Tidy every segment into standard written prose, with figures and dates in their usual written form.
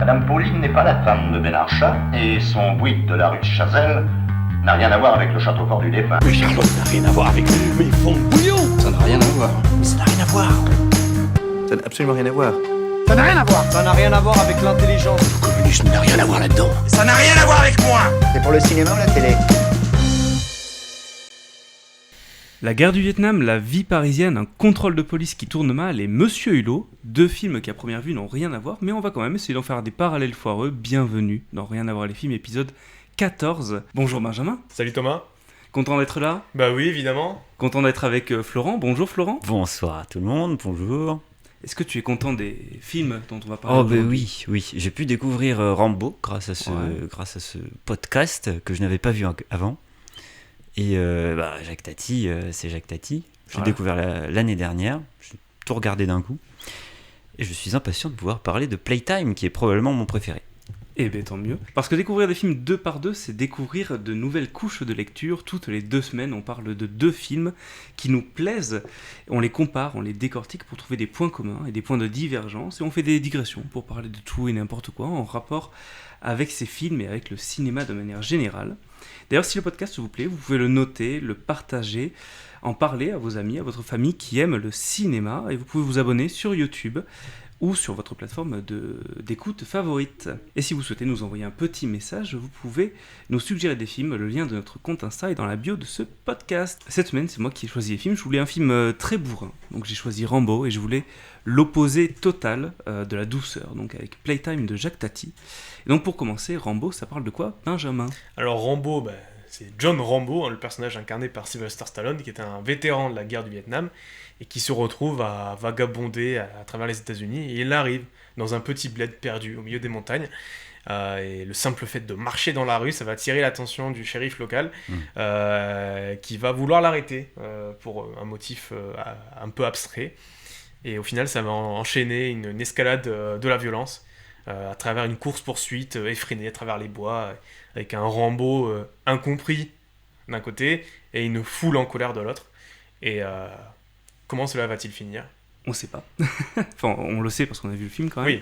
Madame Pauline n'est pas la femme de Ben Archat, et son bouygues de la rue de Chazelle n'a rien à voir avec le château fort du défunt. Mais Charlotte n'a rien à voir avec mes fonds de bouillon. Ça n'a rien à voir. Mais ça n'a rien à voir. Ça n'a absolument rien à voir. Ça n'a rien à voir. Ça n'a rien à voir avec l'intelligence. Le communisme n'a rien à voir là-dedans. Ça n'a rien à voir avec moi. C'est pour le cinéma ou la télé? La guerre du Vietnam, la vie parisienne, un contrôle de police qui tourne mal et Monsieur Hulot, deux films qui à première vue n'ont rien à voir, mais on va quand même essayer d'en faire des parallèles foireux. Bienvenue dans Rien à voir les films, épisode 14. Bonjour Benjamin. Salut Thomas. Content d'être là? Bah oui, évidemment. Content d'être avec Florent. Bonjour Florent. Bonsoir à tout le monde, bonjour. Est-ce que tu es content des films dont on va parler aujourd'hui ? Oui, j'ai pu découvrir Rambo grâce à ce podcast que je n'avais pas vu avant. Et Jacques Tati, c'est Jacques Tati. Je l'ai découvert l'année dernière, j'ai tout regardé d'un coup. Et je suis impatient de pouvoir parler de Playtime, qui est probablement mon préféré. Eh bien tant mieux. Parce que découvrir des films 2 par 2, c'est découvrir de nouvelles couches de lecture. Toutes les 2 semaines, on parle de 2 films qui nous plaisent. On les compare, on les décortique pour trouver des points communs et des points de divergence. Et on fait des digressions pour parler de tout et n'importe quoi en rapport avec ces films et avec le cinéma de manière générale. D'ailleurs, si le podcast vous plaît, vous pouvez le noter, le partager, en parler à vos amis, à votre famille qui aiment le cinéma. Et vous pouvez vous abonner sur YouTube ou sur votre plateforme d'écoute favorite. Et si vous souhaitez nous envoyer un petit message, vous pouvez nous suggérer des films. Le lien de notre compte Insta est dans la bio de ce podcast. Cette semaine, c'est moi qui ai choisi les films. Je voulais un film très bourrin. Donc j'ai choisi Rambo et je voulais l'opposé total de la douceur. Donc avec Playtime de Jacques Tati. Et donc pour commencer, Rambo, ça parle de quoi, Benjamin ? Alors Rambo, c'est John Rambo, le personnage incarné par Sylvester Stallone, qui est un vétéran de la guerre du Vietnam et qui se retrouve à vagabonder à travers les États-Unis. Et il arrive dans un petit bled perdu au milieu des montagnes. Et le simple fait de marcher dans la rue, ça va attirer l'attention du shérif local qui va vouloir l'arrêter pour un motif un peu abstrait. Et au final, ça va enchaîner une escalade de la violence à travers une course-poursuite effrénée à travers les bois, avec un Rambo incompris d'un côté et une foule en colère de l'autre. Et comment cela va-t-il finir ? On sait pas. Enfin, on le sait parce qu'on a vu le film quand même.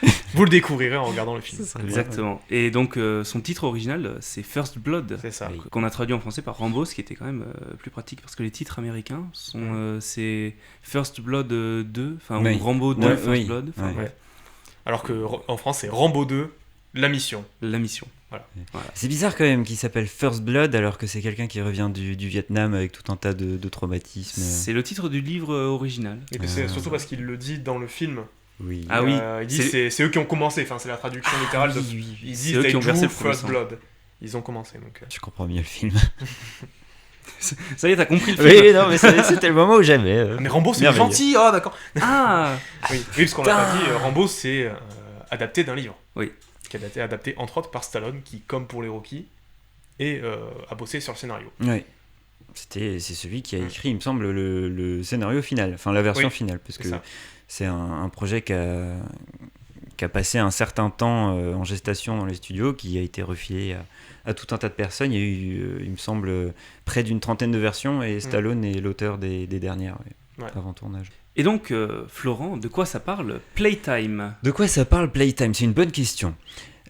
Oui, vous le découvrirez en regardant le film. Exactement. Bien. Et donc, son titre original, c'est First Blood. C'est ça. Qu'on a traduit en français par Rambo, ce qui était quand même plus pratique parce que les titres américains sont c'est First Blood 2, enfin ou Rambo 2 First Blood. Ouais. Alors qu'en France, c'est Rambo 2, La Mission. La Mission. Voilà. C'est bizarre quand même qu'il s'appelle First Blood alors que c'est quelqu'un qui revient du Vietnam avec tout un tas de traumatismes. C'est le titre du livre original. Et c'est surtout parce qu'il le dit dans le film. Oui. Ah oui. Il dit c'est eux qui ont commencé, enfin c'est la traduction littérale de. Oui. Ils disent eux qui ont versé le First Blood. Ils ont commencé donc. Je comprends mieux le film. Ça y est, t'as compris le film. Oui, non, mais c'était le moment où j'avais. Mais Rambo c'est gentil, oh d'accord. Ah. Oui, parce qu'on l'a pas dit, Rambo c'est adapté d'un livre. Oui. Qui a été adapté entre autres par Stallone, qui comme pour les Rocky, a bossé sur le scénario. Oui. C'est celui qui a écrit, il me semble, le scénario final, enfin la version finale, parce que c'est un projet qui a passé un certain temps en gestation dans les studios, qui a été refilé à tout un tas de personnes. Il y a eu, il me semble, près d'une trentaine de versions, et Stallone est l'auteur des dernières, avant tournage. Et donc, Florent, de quoi ça parle Playtime ? De quoi ça parle Playtime ? C'est une bonne question.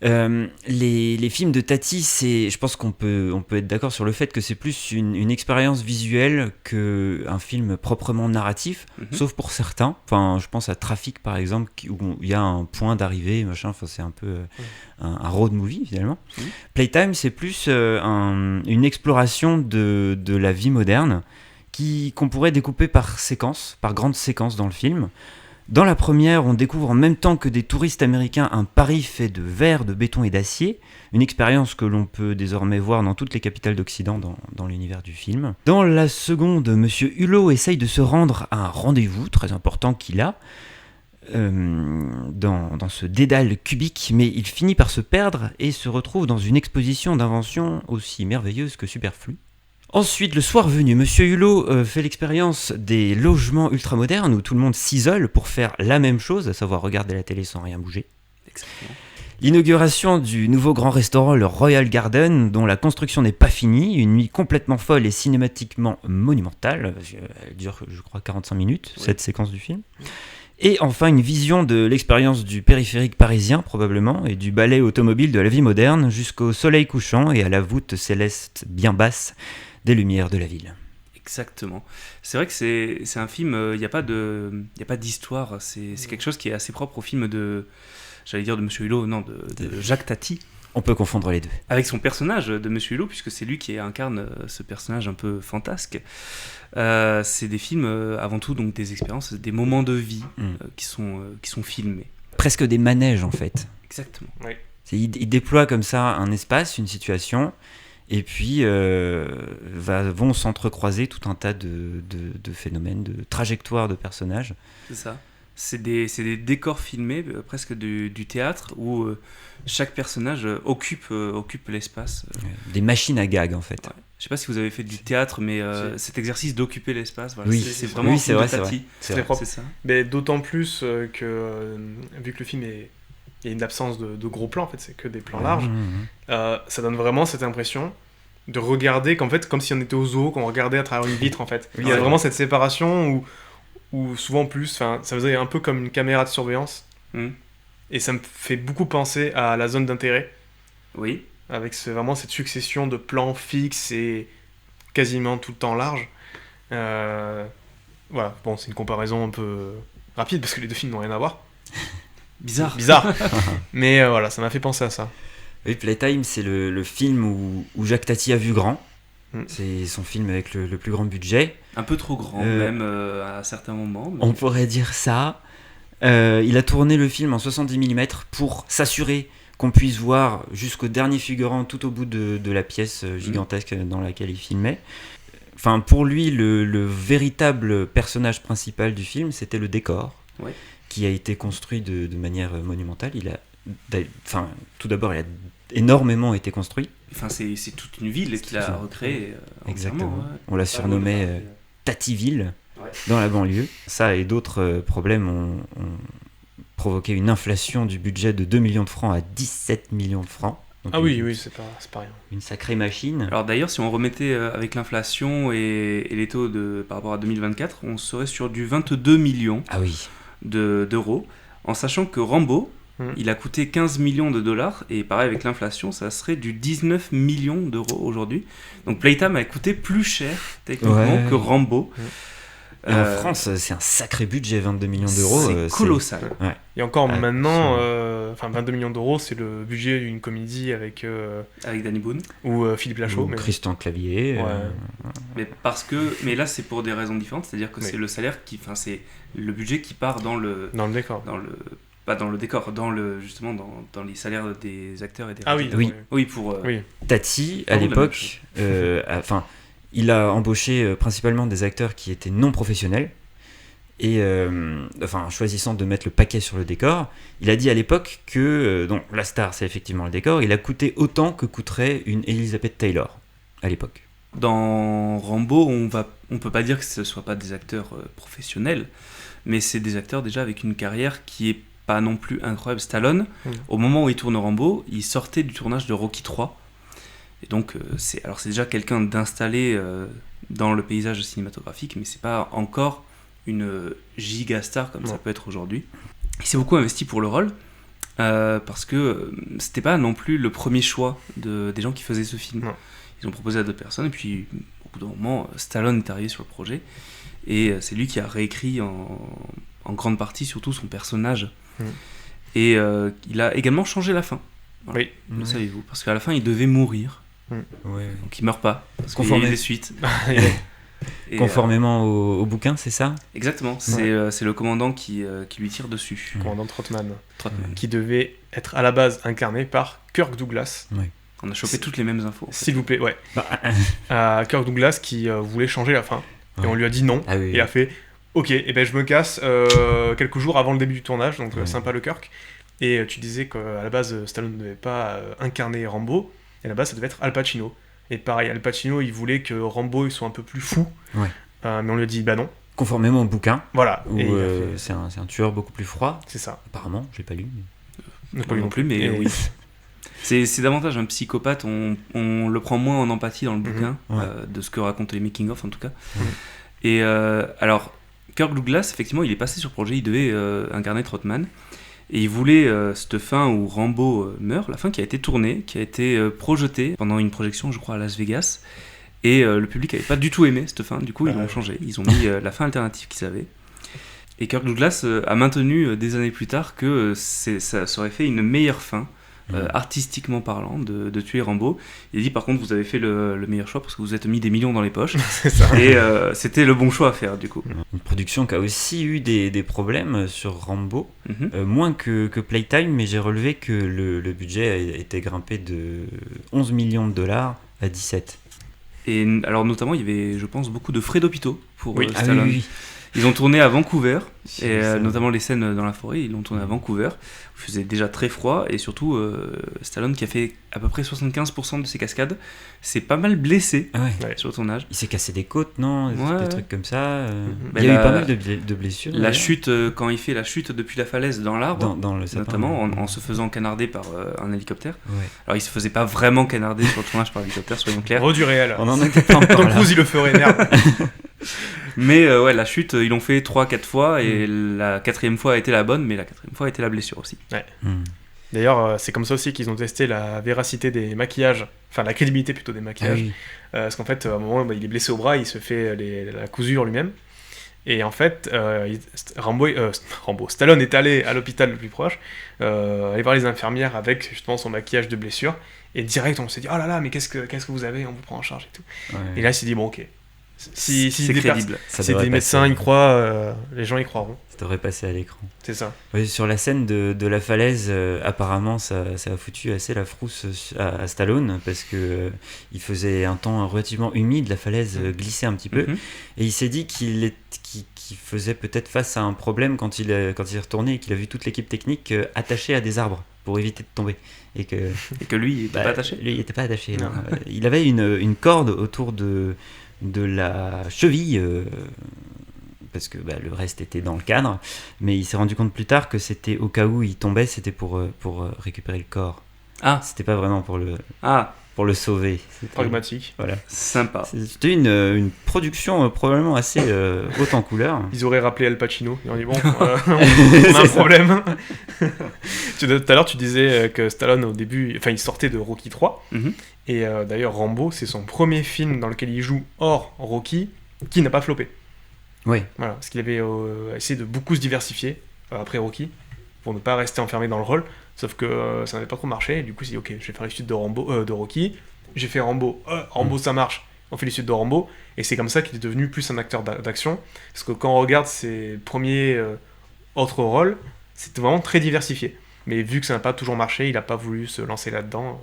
Les films de Tati, je pense qu'on peut être d'accord sur le fait que c'est plus une expérience visuelle qu'un film proprement narratif, sauf pour certains. Enfin, je pense à Trafic par exemple, où il y a un point d'arrivée, machin. Enfin, c'est un peu un road movie finalement. Playtime, c'est plus une exploration de la vie moderne qu'on pourrait découper par séquences, par grandes séquences dans le film. Dans la première, on découvre en même temps que des touristes américains un Paris fait de verre, de béton et d'acier, une expérience que l'on peut désormais voir dans toutes les capitales d'Occident dans l'univers du film. Dans la seconde, Monsieur Hulot essaye de se rendre à un rendez-vous très important qu'il a dans ce dédale cubique, mais il finit par se perdre et se retrouve dans une exposition d'inventions aussi merveilleuse que superflue. Ensuite, le soir venu, Monsieur Hulot fait l'expérience des logements ultramodernes où tout le monde s'isole pour faire la même chose, à savoir regarder la télé sans rien bouger. Exactement. L'inauguration du nouveau grand restaurant, le Royal Garden, dont la construction n'est pas finie, une nuit complètement folle et cinématiquement monumentale. Elle dure, je crois, 45 minutes, cette séquence du film. Et enfin, une vision de l'expérience du périphérique parisien, probablement, et du ballet automobile de la vie moderne, jusqu'au soleil couchant et à la voûte céleste bien basse des lumières de la ville. Exactement. C'est vrai que c'est un film, il n'y a pas d'histoire, c'est quelque chose qui est assez propre au film de, j'allais dire de Monsieur Hulot, non, de Jacques Tati. On peut confondre les deux. Avec son personnage de Monsieur Hulot, puisque c'est lui qui incarne ce personnage un peu fantasque. C'est des films, avant tout, donc des expériences, des moments de vie qui sont filmés. Presque des manèges, en fait. Exactement. Oui. Il déploie comme ça un espace, une situation, et puis vont s'entrecroiser tout un tas de phénomènes, de trajectoires de personnages. C'est ça. C'est des décors filmés, presque du théâtre, où chaque personnage occupe l'espace. Des machines à gag, en fait. Ouais. Je sais pas si vous avez fait du théâtre, mais cet exercice d'occuper l'espace, voilà, Oui. c'est vraiment Oui, c'est vrai, c'est Tati. vrai. C'est très propre. C'est ça. Mais d'autant plus que, vu que le film il y a une absence de gros plans, en fait, c'est que des plans larges, ça donne vraiment cette impression de regarder qu'en fait, comme si on était au zoo, qu'on regardait à travers une vitre, en fait. Il y a vraiment cette séparation où souvent plus, ça faisait un peu comme une caméra de surveillance. Et ça me fait beaucoup penser à La Zone d'intérêt. Oui. Avec vraiment cette succession de plans fixes et quasiment tout le temps larges. Voilà, bon, c'est une comparaison un peu rapide parce que les deux films n'ont rien à voir. Bizarre. Mais voilà, ça m'a fait penser à ça. Oui, Playtime, c'est le film où Jacques Tati a vu grand. C'est son film avec le plus grand budget. Un peu trop grand, même à certains moments. Mais... On pourrait dire ça. Il a tourné le film en 70 mm pour s'assurer qu'on puisse voir jusqu'au dernier figurant tout au bout de la pièce gigantesque dans laquelle il filmait. Enfin, pour lui, le véritable personnage principal du film, c'était le décor, qui a été construit de manière monumentale. Tout d'abord, il a énormément été construit. Enfin, c'est toute une ville qu'il a recréée. Exactement. On l'a surnommé Tativille dans la banlieue. Ça et d'autres problèmes ont provoqué une inflation du budget de 2 millions de francs à 17 millions de francs. Donc oui, c'est pas rien. Une sacrée machine. Alors d'ailleurs, si on remettait avec l'inflation et les taux par rapport à 2024, on serait sur du 22 millions d'euros, en sachant que Rambo, il a coûté 15 millions de dollars, et pareil avec l'inflation, ça serait du 19 millions d'euros aujourd'hui. Donc Playtime a coûté plus cher techniquement que Rambo. Et en France, c'est un sacré budget, 22 millions d'euros. C'est colossal. Ouais. Et encore maintenant, 22 millions d'euros, c'est le budget d'une comédie avec Danny Boone ou Philippe Lachaud. Ou Christian Clavier. Mais là, c'est pour des raisons différentes, c'est-à-dire que c'est le salaire c'est le budget qui part dans le décor. Pas dans le décor, justement dans les salaires des acteurs et des Tati, à l'époque, il a embauché principalement des acteurs qui étaient non professionnels, et choisissant de mettre le paquet sur le décor, il a dit à l'époque que donc la star, c'est effectivement le décor, il a coûté autant que coûterait une Elizabeth Taylor à l'époque. Dans Rambo, on peut pas dire que ce soit pas des acteurs professionnels, mais c'est des acteurs déjà avec une carrière qui est pas non plus incroyable. Stallone, au moment où il tourne Rambo, il sortait du tournage de Rocky 3. Et donc, c'est déjà quelqu'un d'installé dans le paysage cinématographique, mais c'est pas encore une giga star comme ça peut être aujourd'hui. Il s'est beaucoup investi pour le rôle, parce que c'était pas non plus le premier choix des gens qui faisaient ce film. Non. Ils ont proposé à d'autres personnes, et puis au bout d'un moment, Stallone est arrivé sur le projet, et c'est lui qui a réécrit en grande partie surtout son personnage. Et il a également changé la fin. Voilà. Oui. Le savez-vous, parce qu'à la fin il devait mourir. Donc il meurt pas parce qu'il y a des suites. Conformément au bouquin, c'est ça ? Exactement, c'est le commandant qui lui tire dessus. Le commandant Trotman. Qui devait être à la base incarné par Kirk Douglas. On a chopé toutes les mêmes infos. S'il vous plaît, Kirk Douglas qui voulait changer la fin. Et on lui a dit non. Il a fait ok, et ben je me casse quelques jours avant le début du tournage, donc sympa le Kirk. Et tu disais qu'à la base Stallone ne devait pas incarner Rambo, et à la base ça devait être Al Pacino. Et pareil, Al Pacino il voulait que Rambo il soit un peu plus fou, mais on lui a dit bah non. Conformément au bouquin, voilà. Où c'est un tueur beaucoup plus froid. C'est ça. Apparemment, je l'ai pas lu. Pas lu non plus, mais oui. C'est davantage un psychopathe, on le prend moins en empathie dans le bouquin, de ce que racontent les making-of en tout cas. Et alors, Kirk Douglas, effectivement, il est passé sur le projet, il devait incarner Trotman. Et il voulait cette fin où Rambo meurt, la fin qui a été tournée, qui a été projetée pendant une projection, je crois, à Las Vegas. Et le public n'avait pas du tout aimé cette fin, du coup ils l'ont changé. Ils ont mis la fin alternative qu'ils avaient. Et Kirk Douglas a maintenu des années plus tard que ça aurait fait une meilleure fin, artistiquement parlant, de tuer Rambo. Il a dit par contre vous avez fait le meilleur choix parce que vous êtes mis des millions dans les poches. C'est ça. Et c'était le bon choix à faire du coup. Une production qui a aussi eu des problèmes sur Rambo, moins que Playtime, mais j'ai relevé que le budget a été grimpé de 11 millions de dollars à 17. Et alors notamment il y avait je pense beaucoup de frais d'hôpitaux pour Stallone. Oui. Ils ont tourné à Vancouver, et ça. notamment les scènes dans la forêt, ils l'ont tourné à Vancouver. Il faisait déjà très froid, et surtout Stallone qui a fait à peu près 75% de ses cascades, s'est pas mal blessé sur le tournage. Il s'est cassé des côtes, non ? Des trucs comme ça. Mais il y a eu pas mal de blessures. La chute, quand il fait la chute depuis la falaise dans l'arbre, dans le sapin, notamment en se faisant canarder par un hélicoptère. Alors il se faisait pas vraiment canarder sur le tournage par hélicoptère, soyons clairs. Du réel. On en était pas encore Tom là. Cruise, il le ferait, merde. Mais la chute, ils l'ont fait 3-4 fois, et la 4e fois a été la bonne, mais la 4e fois a été la blessure aussi. D'ailleurs, c'est comme ça aussi qu'ils ont testé la véracité des maquillages, enfin la crédibilité plutôt des maquillages. Parce qu'en fait, à un moment, il est blessé au bras, il se fait la cousure lui-même. Et en fait, Stallone est allé à l'hôpital le plus proche, aller voir les infirmières avec justement son maquillage de blessure. Et direct, on s'est dit, oh là là, mais qu'est-ce que vous avez ? On vous prend en charge et tout. Et là, il s'est dit, bon, ok. Si c'est crédible. Si des médecins y croient, les gens y croiront. Ça devrait passer à l'écran. C'est ça. Oui, sur la scène de la falaise, apparemment, ça a foutu assez la frousse à Stallone, parce que il faisait un temps relativement humide, la falaise glissait un petit peu, et il s'est dit qu'il faisait peut-être face à un problème quand il est retourné et qu'il a vu toute l'équipe technique attachée à des arbres pour éviter de tomber. Et que lui, il n'était pas attaché ? Lui, il n'était pas attaché. Non. Il avait une corde autour de la cheville, parce que le reste était dans le cadre, mais il s'est rendu compte plus tard que c'était au cas où il tombait, c'était pour récupérer le corps. C'était pas vraiment pour le sauver. C'était pragmatique. Voilà. Sympa. C'était une production probablement assez haute en couleur. Ils auraient rappelé Al Pacino. Ils ont dit bon, on a un problème. Tout à l'heure, tu disais que Stallone, au début, il sortait de Rocky 3. Et d'ailleurs, Rambo, c'est son premier film dans lequel il joue hors Rocky, qui n'a pas floppé. Oui. Voilà, parce qu'il avait essayé de beaucoup se diversifier après Rocky, pour ne pas rester enfermé dans le rôle. Sauf que ça n'avait pas trop marché, et du coup, il s'est dit, ok, je vais faire les suites de Rocky. J'ai fait Rambo. Rambo, ça marche. On fait les suites de Rambo. Et c'est comme ça qu'il est devenu plus un acteur d'action. Parce que quand on regarde ses premiers autres rôles, c'était vraiment très diversifié. Mais vu que ça n'a pas toujours marché, il n'a pas voulu se lancer là-dedans.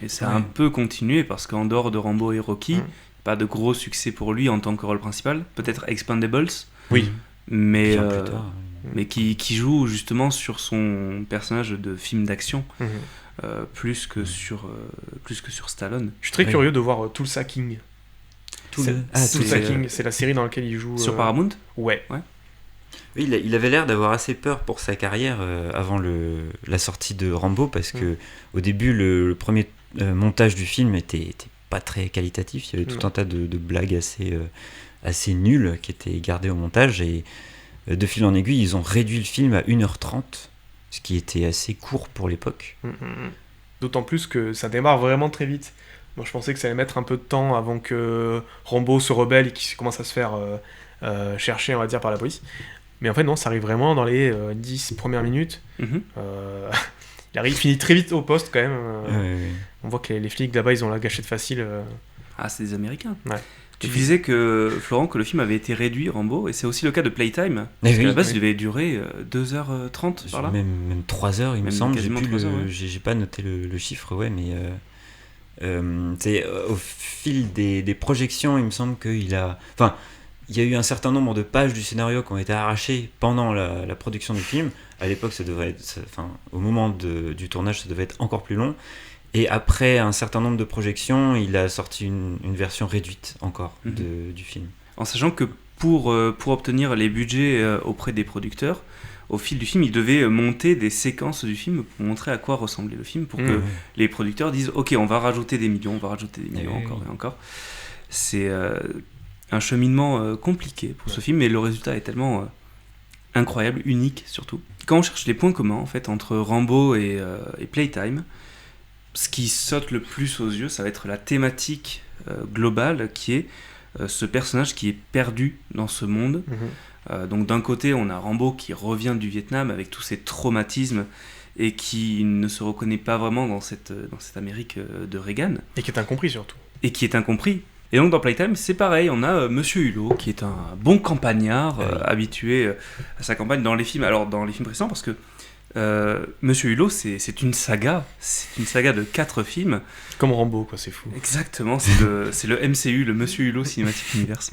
Et ça a un peu continué, parce qu'en dehors de Rambo et Rocky, pas de gros succès pour lui en tant que rôle principal. Peut-être Expendables. Oui. Mais qui joue justement sur son personnage de film d'action, plus que sur Stallone. Je suis très curieux de voir Tulsa King. Tulsa King, c'est la série dans laquelle il joue... Sur Paramount ? Ouais. Oui, il avait l'air d'avoir assez peur pour sa carrière avant la sortie de Rambo, parce que au début, le premier montage du film était pas très qualitatif. Il y avait tout un tas de blagues assez nulles qui étaient gardées au montage, et de fil en aiguille, ils ont réduit le film à 1h30, ce qui était assez court pour l'époque. D'autant plus que ça démarre vraiment très vite. Moi, je pensais que ça allait mettre un peu de temps avant que Rambo se rebelle et qu'il commence à se faire chercher, on va dire, par la police. Mais en fait, non, ça arrive vraiment dans les 10 premières minutes. Il finit très vite au poste, quand même. On voit que les flics, là-bas, ils ont la gâchette facile. C'est des Américains. Ouais. Tu disais que, Florent, que le film avait été réduit, Rambo, et c'est aussi le cas de Playtime. Parce qu'à la base, il devait durer 2h30 par là. Même 3h, il me semble. J'ai pas noté le chiffre, mais au fil des projections, il me semble qu'il a... Enfin, il y a eu un certain nombre de pages du scénario qui ont été arrachées pendant la production du film. À l'époque, au moment du tournage, ça devait être encore plus long. Et après un certain nombre de projections, il a sorti une version réduite encore du film. En sachant que pour obtenir les budgets auprès des producteurs, au fil du film, il devait monter des séquences du film pour montrer à quoi ressemblait le film, pour que les producteurs disent « Ok, on va rajouter des millions, encore et encore ». un cheminement compliqué pour ce film, mais le résultat est tellement incroyable, unique surtout. Quand on cherche les points communs en fait entre Rambo et Playtime, ce qui saute le plus aux yeux, ça va être la thématique globale qui est ce personnage qui est perdu dans ce monde. Donc d'un côté, on a Rambo qui revient du Vietnam avec tous ses traumatismes et qui ne se reconnaît pas vraiment dans cette Amérique de Reagan. Et qui est incompris surtout. Et qui est incompris. Et donc dans Playtime, c'est pareil, on a Monsieur Hulot qui est un bon campagnard, habitué à sa campagne dans les films. Alors dans les films précédents, parce que Monsieur Hulot, c'est une saga de 4 films. Comme Rambo, quoi, c'est fou. Exactement, c'est le MCU, le Monsieur Hulot Cinematic Universe,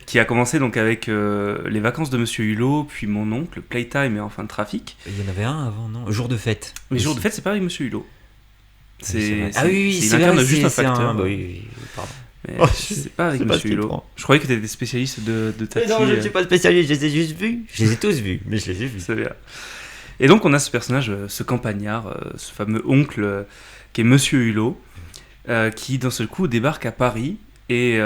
qui a commencé donc avec Les Vacances de Monsieur Hulot, puis Mon Oncle, Playtime et enfin Trafic. Il y en avait un avant, non ? Jour de fête. Mais Jour de fête, c'est pas avec Monsieur Hulot. Il incarne juste un facteur. Oui, pardon. Mais c'est pas avec Monsieur Hulot. Je croyais que tu étais spécialiste de Tati. Non, je ne suis pas spécialiste, je les ai juste vus. Je les ai tous vus, mais je les ai vus. C'est bien. Et donc on a ce personnage, ce campagnard, ce fameux oncle qui est Monsieur Hulot, qui d'un seul coup débarque à Paris et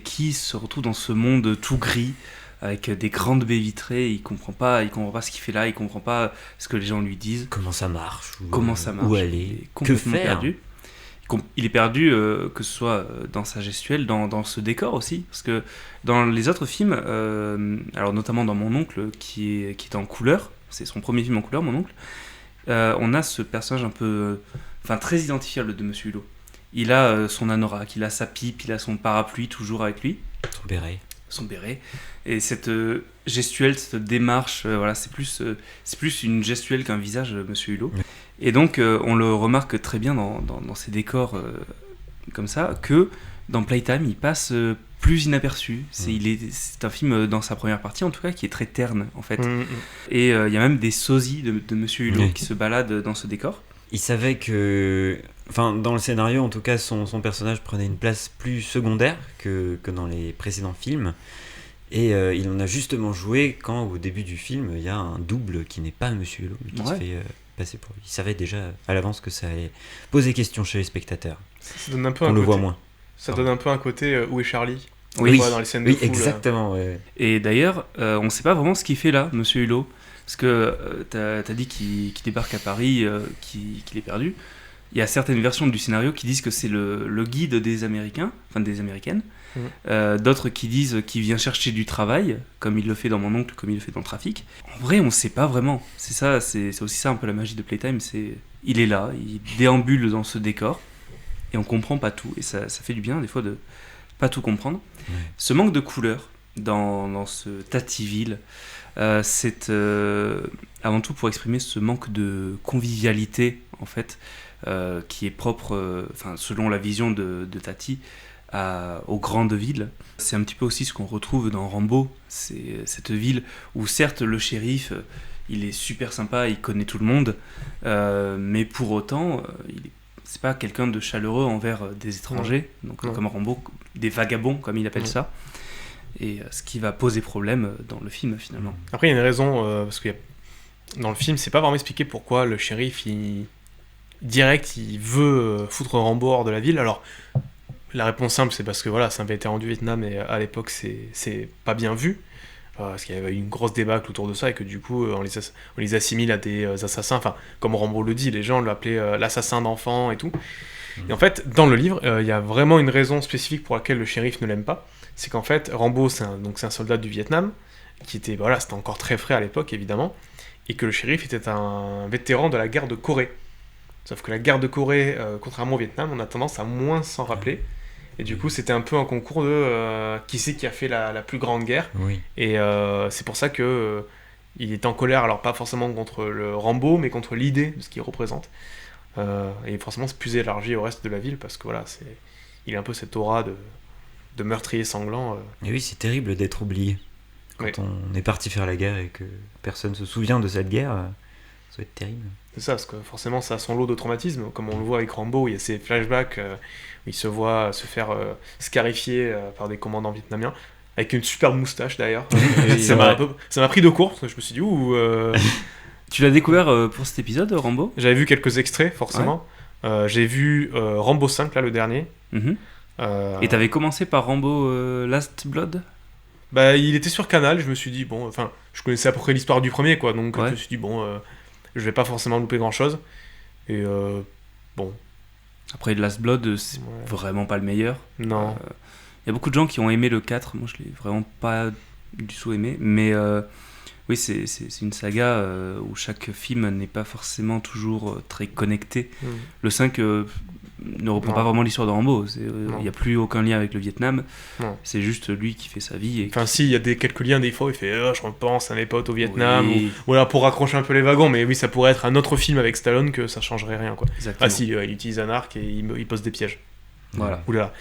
qui se retrouve dans ce monde tout gris avec des grandes baies vitrées. Il comprend pas ce qu'il fait là, il comprend pas ce que les gens lui disent. Comment ça marche, où aller, il est complètement perdu. Il est perdu, que ce soit dans sa gestuelle, dans ce décor aussi, parce que dans les autres films, alors notamment dans Mon Oncle, qui est en couleur, c'est son premier film en couleur, Mon Oncle, on a ce personnage un peu, très identifiable de Monsieur Hulot. Il a son anorak, il a sa pipe, il a son parapluie toujours avec lui. Son béret. Et cette gestuelle, cette démarche, c'est plus une gestuelle qu'un visage, Monsieur Hulot. Oui. Et donc, on le remarque très bien dans ces décors comme ça, que dans Playtime, il passe plus inaperçu. C'est un film, dans sa première partie en tout cas, qui est très terne, en fait. Et il y a même des sosies de Monsieur Hulot qui se baladent dans ce décor. Il savait que... dans le scénario, en tout cas, son personnage prenait une place plus secondaire que dans les précédents films. Et il en a justement joué quand, au début du film, il y a un double qui n'est pas Monsieur Hulot, mais qui se fait passer pour lui. Il savait déjà à l'avance que ça allait poser question chez les spectateurs. Ça donne un peu on le voit moins. Ça donne un peu un côté Où est Charlie ? Oui, dans les scènes de foule, exactement. Ouais. Et d'ailleurs, on ne sait pas vraiment ce qu'il fait là, Monsieur Hulot. Parce que t'as dit qu'il débarque à Paris, qu'il est perdu. Il y a certaines versions du scénario qui disent que c'est le guide des Américains, des Américaines. D'autres qui disent qu'il vient chercher du travail, comme il le fait dans Mon Oncle, comme il le fait dans Trafic. En vrai, on ne sait pas vraiment. C'est aussi ça un peu la magie de Playtime. Il est là, il déambule dans ce décor, et on comprend pas tout. Et ça fait du bien des fois de pas tout comprendre. Ce manque de couleur dans ce Tativille, c'est avant tout pour exprimer ce manque de convivialité en fait, qui est propre, selon la vision de Tati, aux grandes villes. C'est un petit peu aussi ce qu'on retrouve dans Rambo, c'est cette ville où certes le shérif il est super sympa, il connaît tout le monde, mais pour autant c'est pas quelqu'un de chaleureux envers des étrangers, comme Rambo, des vagabonds comme il appelle ça. Et ce qui va poser problème dans le film finalement. Après il y a une raison, parce que dans le film c'est pas vraiment expliqué pourquoi le shérif il veut foutre Rambo hors de la ville. Alors la réponse simple c'est parce que c'est un vétéran du Vietnam et à l'époque c'est pas bien vu, parce qu'il y avait eu une grosse débâcle autour de ça et que du coup on les assimile à des assassins, comme Rambo le dit, les gens l'appelaient l'assassin d'enfants et tout. Et en fait dans le livre il y a vraiment une raison spécifique pour laquelle le shérif ne l'aime pas. C'est qu'en fait, Rambo, c'est un soldat du Vietnam, qui était, c'était encore très frais à l'époque, évidemment, et que le shérif était un vétéran de la guerre de Corée. Sauf que la guerre de Corée, contrairement au Vietnam, on a tendance à moins s'en rappeler, et du coup, c'était un peu un concours de qui c'est qui a fait la plus grande guerre, et c'est pour ça que il est en colère, alors pas forcément contre le Rambo, mais contre l'idée de ce qu'il représente, et forcément c'est plus élargi au reste de la ville, parce que il a un peu cette aura de meurtrier sanglant. Et oui, c'est terrible d'être oublié. Quand on est parti faire la guerre et que personne se souvient de cette guerre, ça va être terrible. C'est ça, parce que forcément ça a son lot de traumatismes, comme on le voit avec Rambo, il y a ces flashbacks où il se voit se faire scarifier par des commandants vietnamiens, avec une superbe moustache d'ailleurs. Ça m'a pris de court, parce que je me suis dit Tu l'as découvert pour cet épisode, Rambo ? J'avais vu quelques extraits, forcément. J'ai vu Rambo 5, là, le dernier. Et t'avais commencé par Rambo Last Blood? Bah, il était sur Canal, je me suis dit, bon, enfin, je connaissais à peu près l'histoire du premier, quoi, donc Ouais. je me suis dit, bon, je vais pas forcément louper grand-chose. Et bon, Après Last Blood, c'est ouais. vraiment pas le meilleur. Non. Il y a beaucoup de gens qui ont aimé le 4, moi je l'ai vraiment pas du tout aimé, mais oui, c'est une saga où chaque film n'est pas forcément toujours très connecté. Mm. Le 5 ne reprend Non. pas vraiment l'histoire de Rambo, Non. il n'y a plus aucun lien avec le Vietnam, Non. c'est juste lui qui fait sa vie. Et Enfin, si, il y a quelques liens, des fois, il fait je repense à mes potes au Vietnam, Oui, ou voilà, pour raccrocher un peu les wagons, mais oui, ça pourrait être un autre film avec Stallone que ça changerait rien, quoi. exactement. Ah si, il utilise un arc et il pose des pièges. Voilà. Oula.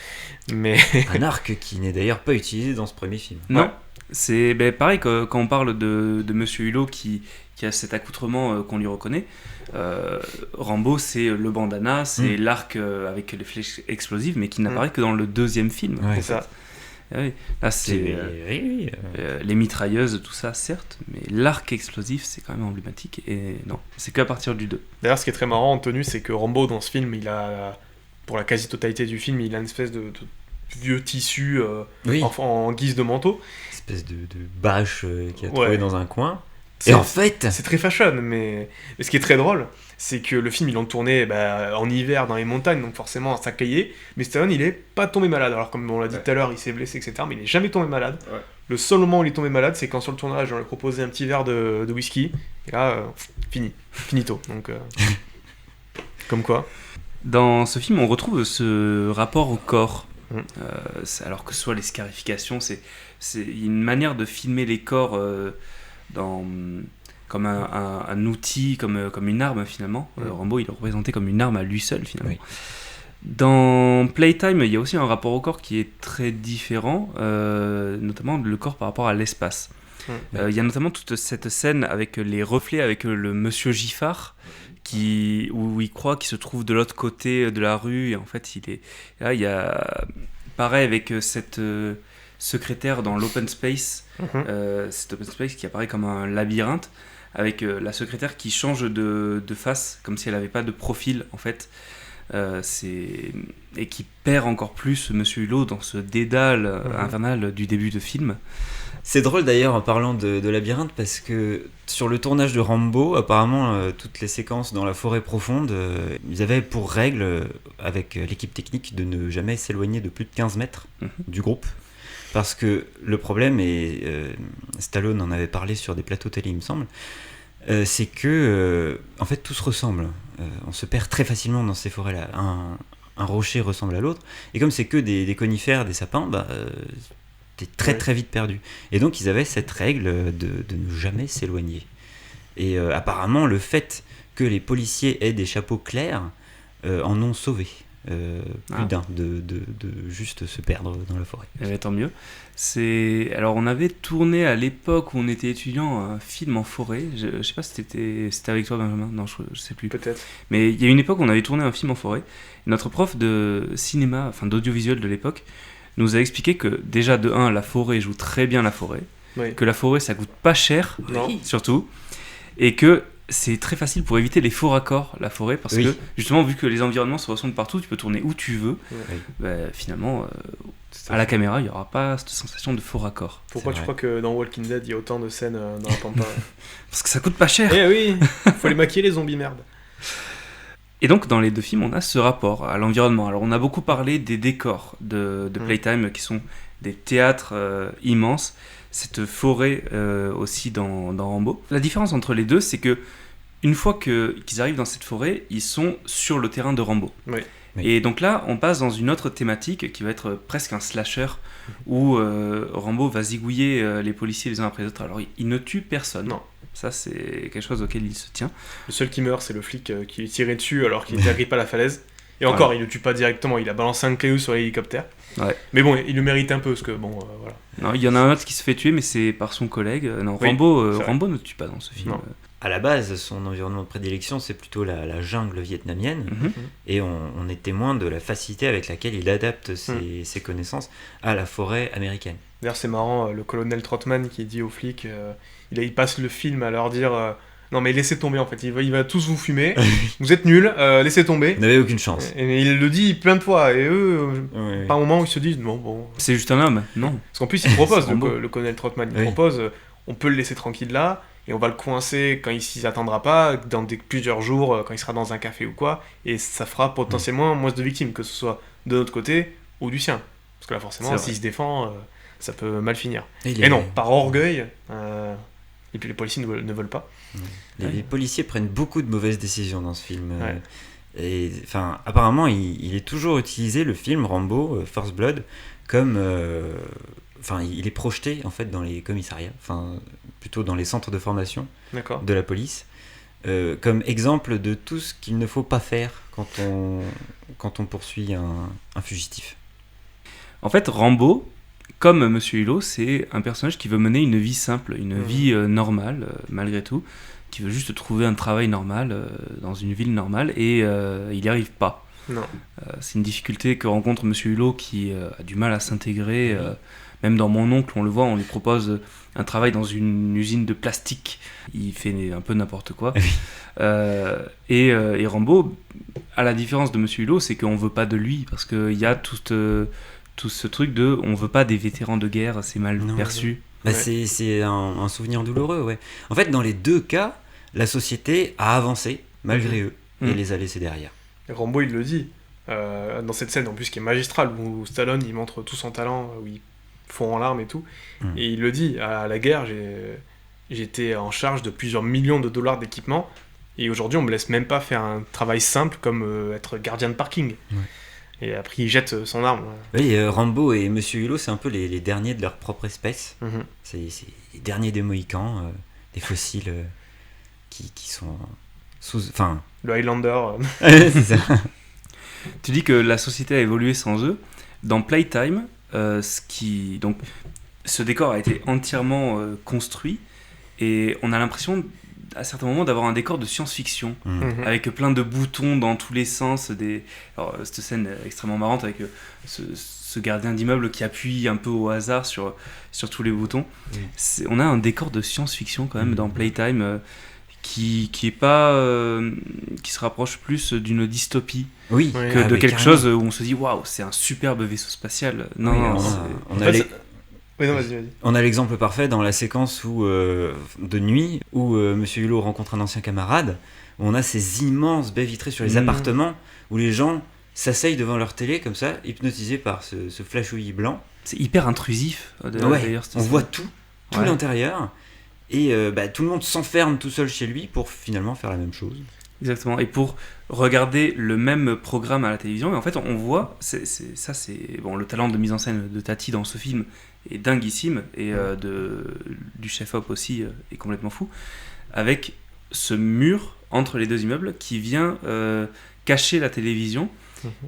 Mais. Un arc qui n'est d'ailleurs pas utilisé dans ce premier film. Non, Ouais. c'est pareil quand on parle de Monsieur Hulot qui a cet accoutrement qu'on lui reconnaît. Rambo, c'est le bandana, c'est l'arc avec les flèches explosives, mais qui n'apparaît que dans le deuxième film. Ouais. C'est ça. Ah oui. Là, c'est Oui. les mitrailleuses, tout ça, certes, mais l'arc explosif, c'est quand même emblématique. Et non, c'est qu'à partir du 2. D'ailleurs, ce qui est très marrant en tenue, c'est que Rambo, dans ce film, pour la quasi-totalité du film, il a une espèce de vieux tissu Oui. en guise de manteau. Espèce de bâche qu'il a Ouais. trouvé dans un coin. C'est- Et en fait, C'est très fashion, mais ce qui est très drôle, c'est que le film, ils l'ont tourné en hiver dans les montagnes, donc forcément ça caillait, mais Stallone, il est pas tombé malade. Alors comme on l'a dit tout à l'heure, il s'est blessé, etc., mais il est jamais tombé malade. Ouais. Le seul moment où il est tombé malade, c'est quand sur le tournage, on lui a proposé un petit verre de whisky, et là, finito. Donc, comme quoi. Dans ce film, on retrouve ce rapport au corps. Mm. Alors que ce soit les scarifications, c'est une manière de filmer les corps comme un outil, comme une arme finalement. Rambo, il est représenté comme une arme à lui seul finalement. Oui. Dans Playtime, il y a aussi un rapport au corps qui est très différent, notamment le corps par rapport à l'espace. Il y a notamment toute cette scène avec les reflets, avec le monsieur Giffard, où il croit qu'il se trouve de l'autre côté de la rue, et en fait, là, il y a pareil avec cette secrétaire dans l'open space, cet open space qui apparaît comme un labyrinthe, avec la secrétaire qui change de face, comme si elle n'avait pas de profil, en fait. Et qui perd encore plus Monsieur Hulot dans ce dédale infernal du début de film. c'est drôle d'ailleurs en parlant de labyrinthe parce que sur le tournage de Rambo, apparemment toutes les séquences dans la forêt profonde, ils avaient pour règle avec l'équipe technique de ne jamais s'éloigner de plus de 15 mètres du groupe. Parce que le problème, et Stallone en avait parlé sur des plateaux télé il me semble, c'est que en fait tout se ressemble. On se perd très facilement dans ces forêts-là. Un rocher ressemble à l'autre, et comme c'est que des conifères, des sapins, t'es très vite perdu. Et donc ils avaient cette règle de ne jamais s'éloigner. Et apparemment le fait que les policiers aient des chapeaux clairs en ont sauvé plus d'un de juste se perdre dans la forêt. Tant mieux. Alors on avait tourné à l'époque où on était étudiant un film en forêt. Je sais pas si c'était avec toi Benjamin. Non, je sais plus. Peut-être. Mais il y a une époque où on avait tourné un film en forêt. Et notre prof de cinéma, enfin d'audiovisuel de l'époque, nous a expliqué que déjà de 1, la forêt joue très bien la forêt, Oui. que la forêt ça coûte pas cher, Non. surtout, et que c'est très facile pour éviter les faux raccords, la forêt, parce Oui. que justement vu que les environnements se ressemblent partout, tu peux tourner où tu veux. Finalement, à la caméra, il n'y aura pas cette sensation de faux raccord. Pourquoi C'est tu vrai. crois que dans Walking Dead, il y a autant de scènes dans la pampa? Parce que ça coûte pas cher. Eh oui, faut les maquiller les zombies, merde. Et donc dans les deux films, on a ce rapport à l'environnement. Alors on a beaucoup parlé des décors de Playtime, qui sont des théâtres immenses, cette forêt aussi dans Rambo. La différence entre les deux, c'est que une fois qu'ils arrivent dans cette forêt, ils sont sur le terrain de Rambo. Oui. Et donc là, on passe dans une autre thématique qui va être presque un slasher, où Rambo va zigouiller les policiers les uns après les autres. Alors il ne tue personne. Non. Ça, c'est quelque chose auquel il se tient. Le seul qui meurt, c'est le flic qui est tiré dessus alors qu'il n'arrive pas à la falaise. Et encore, il le tue pas directement, il a balancé un caillou sur l'hélicoptère. Ouais. Mais bon, il le mérite un peu, parce que bon, voilà. Non, il y en a un autre qui se fait tuer, mais c'est par son collègue. Non, Oui, c'est vrai. Rambo ne tue pas dans ce film. Non. À la base, son environnement de prédilection, c'est plutôt la jungle vietnamienne, Mhm. et on est témoin de la facilité avec laquelle il adapte ses connaissances à la forêt américaine. D'ailleurs, c'est marrant, le colonel Trotman qui dit aux flics, il passe le film à leur dire non mais laissez tomber en fait, il va tous vous fumer, vous êtes nuls, laissez tomber. Vous n'avez aucune chance. Et il le dit plein de fois, et eux, Ouais. par un moment, ils se disent, bon... C'est juste un homme, non. Parce qu'en plus, il propose, C'est Rambo. le colonel Trotman, il Oui. propose, on peut le laisser tranquille là, et on va le coincer quand il s'y attendra pas, dans plusieurs jours, quand il sera dans un café ou quoi, et ça fera potentiellement moins de victimes, que ce soit de notre côté ou du sien. Parce que là, forcément, C'est vrai. s'il se défend, ça peut mal finir. Et Et non, par orgueil, et puis les policiers ne veulent pas. Les policiers prennent beaucoup de mauvaises décisions dans ce film. Ouais. Et enfin, apparemment, il est toujours utilisé, le film Rambo, First Blood, comme... Enfin, il est projeté en fait dans les commissariats, enfin plutôt dans les centres de formation D'accord. de la police, comme exemple de tout ce qu'il ne faut pas faire quand on poursuit un fugitif. En fait, Rambo, comme Monsieur Hulot, c'est un personnage qui veut mener une vie simple, une vie normale, malgré tout, qui veut juste trouver un travail normal dans une ville normale, et il n'y arrive pas. Non. C'est une difficulté que rencontre Monsieur Hulot qui a du mal à s'intégrer. Même dans Mon oncle, on le voit, on lui propose un travail dans une usine de plastique. Il fait un peu n'importe quoi. Et Rambo, à la différence de Monsieur Hulot, c'est qu'on veut pas de lui, parce qu'il y a tout ce truc de on veut pas des vétérans de guerre, c'est mal Non, perçu. Bah, Ouais. c'est un souvenir douloureux, ouais. En fait, dans les deux cas, la société a avancé malgré eux et les a laissés derrière. Et Rambo, il le dit, dans cette scène en plus qui est magistrale, où Stallone, il montre tout son talent, où il fond en larmes et tout, et il le dit, à la guerre, j'étais en charge de plusieurs millions de dollars d'équipement, et aujourd'hui, on me laisse même pas faire un travail simple comme être gardien de parking. Ouais. Et après, il jette son arme. Oui, Rambo et Monsieur Hulot, c'est un peu les derniers de leur propre espèce. Mhm. C'est les derniers des Mohicans, des fossiles qui sont sous... Enfin... Le Highlander. c'est ça. Tu dis que la société a évolué sans eux. Dans Playtime, donc, ce décor a été entièrement construit, et on a l'impression à certains moments d'avoir un décor de science-fiction, Mhm. avec plein de boutons dans tous les sens. Alors, cette scène extrêmement marrante avec ce gardien d'immeuble qui appuie un peu au hasard sur tous les boutons. On a un décor de science-fiction quand même dans Playtime, qui est pas qui se rapproche plus d'une dystopie Oui, Ouais. que de avec quelque carrément. chose où on se dit waouh, c'est un superbe vaisseau spatial. Non, Oui, non, on c'est- a- on En a fait, les- c'est- Oui, non, vas-y. On a l'exemple parfait dans la séquence où, de nuit où Monsieur Hulot rencontre un ancien camarade, où on a ces immenses baies vitrées sur les appartements, où les gens s'asseyent devant leur télé comme ça, hypnotisés par ce flashouillis blanc. c'est hyper intrusif. Ouais, D'ailleurs, cette on scène. voit tout Ouais. l'intérieur, et tout le monde s'enferme tout seul chez lui pour finalement faire la même chose. Exactement. Et pour regarder le même programme à la télévision, et en fait, on voit, bon, le talent de mise en scène de Tati dans ce film est dinguissime, et du chef-op aussi est complètement fou, avec ce mur entre les deux immeubles qui vient cacher la télévision.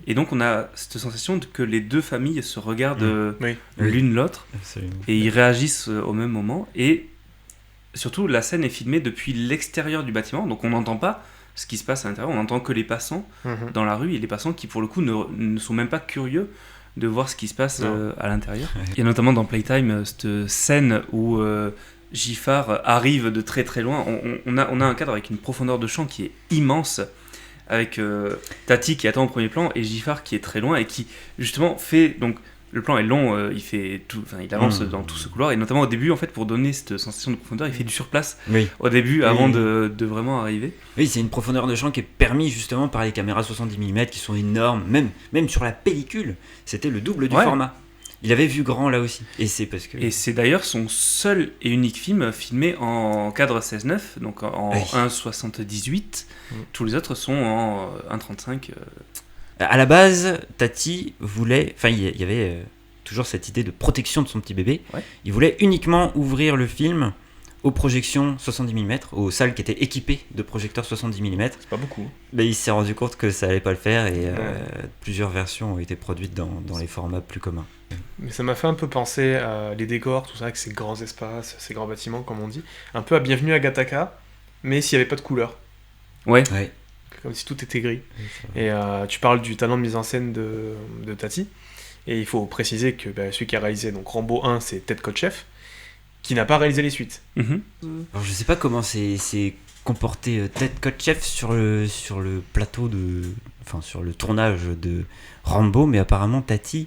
Et donc, on a cette sensation que les deux familles se regardent Oui. l'une l'autre, Absolument. et ils réagissent au même moment. Et surtout, la scène est filmée depuis l'extérieur du bâtiment, donc on n'entend pas ce qui se passe à l'intérieur, on n'entend que les passants Mhm. dans la rue, et les passants qui pour le coup ne sont même pas curieux de voir ce qui se passe Non. à l'intérieur. Il y a notamment dans Playtime cette scène où Giffard arrive de très très loin. On a un cadre avec une profondeur de champ qui est immense, avec Tati qui attend au premier plan et Giffard qui est très loin et qui justement fait, donc le plan est long, il avance dans tout ce couloir, et notamment au début, en fait, pour donner cette sensation de profondeur, il fait du surplace Oui. au début avant Oui. de vraiment arriver. Oui, c'est une profondeur de champ qui est permise justement par les caméras 70 mm qui sont énormes, même sur la pellicule, c'était le double du Ouais. format. Il avait vu grand là aussi, et c'est parce que... Et c'est d'ailleurs son seul et unique film filmé en cadre 16:9, donc en Oui. 1,78. Tous les autres sont en 1,35. À la base, Tati voulait... Enfin, il y avait toujours cette idée de protection de son petit bébé. Ouais. Il voulait uniquement ouvrir le film aux projections 70 mm, aux salles qui étaient équipées de projecteurs 70 mm. C'est pas beaucoup. Mais il s'est rendu compte que ça allait pas le faire, et plusieurs versions ont été produites dans les formats plus communs. Mais ça m'a fait un peu penser à les décors, tout ça, avec ces grands espaces, ces grands bâtiments, comme on dit. Un peu à Bienvenue à Gattaca, mais s'il n'y avait pas de couleur. Ouais. Ouais. Comme si tout était gris. Et tu parles du talent de mise en scène de Tati. Et il faut préciser que celui qui a réalisé donc Rambo 1, c'est Ted Kotcheff, qui n'a pas réalisé les suites. Mhm. Alors je sais pas comment c'est comporté Ted Kotcheff sur le plateau sur le tournage de Rambo, mais apparemment Tati